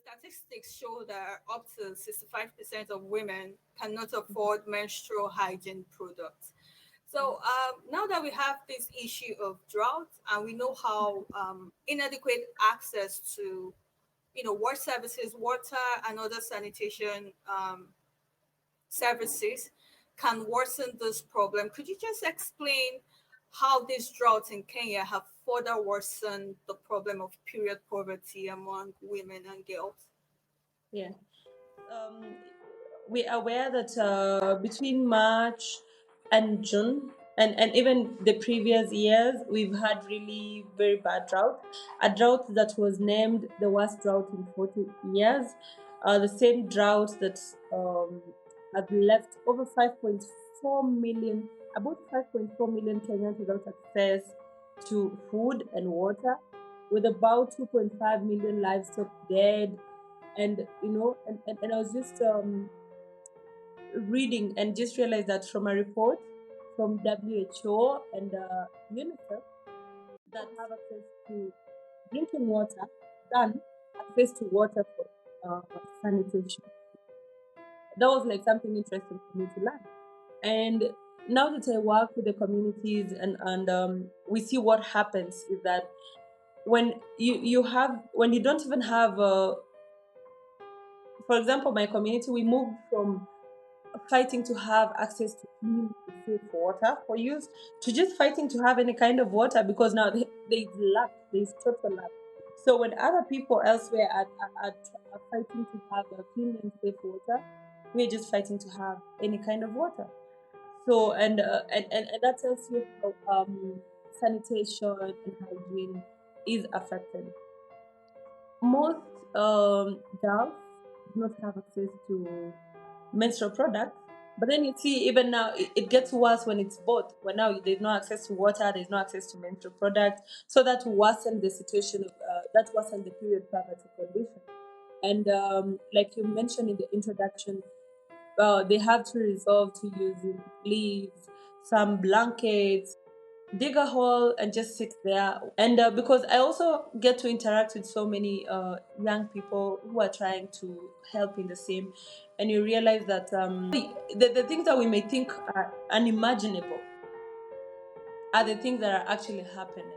statistics show that up to 65% of women cannot afford menstrual hygiene products. So now that we have this issue of drought and we know how inadequate access to, water services, water and other sanitation services can worsen this problem, could you just explain how these droughts in Kenya have further worsened the problem of period poverty among women and girls? Yeah. Um, we are aware that between March and June, and even the previous years, we've had really very bad drought. A drought that was named the worst drought in 40 years. The same drought that has left over 5.4 million, about 5.4 million Kenyans without access to food and water, with about 2.5 million livestock dead. And and I was just reading and just realized that from a report from WHO and UNICEF that have access to drinking water than access to water for sanitation. That was like something interesting for me to learn. And now that I work with the communities and we see what happens is that when when you don't even have for example, my community, we moved from fighting to have access to clean and safe water for use to just fighting to have any kind of water, because now there's lack, there's total lack. So when other people elsewhere are fighting to have a clean and safe water, we're just fighting to have any kind of water. So and that tells you how sanitation and hygiene is affected. Most girls do not have access to menstrual products. But then you see, even now, it gets worse when it's both. When now there's no access to water, there's no access to menstrual products. So that worsened the situation of that worsened the period poverty condition. And like you mentioned in the introduction, they have to resolve to using leaves, some blankets, dig a hole and just sit there. And because I also get to interact with so many young people who are trying to help in the same, and you realize that the things that we may think are unimaginable are the things that are actually happening.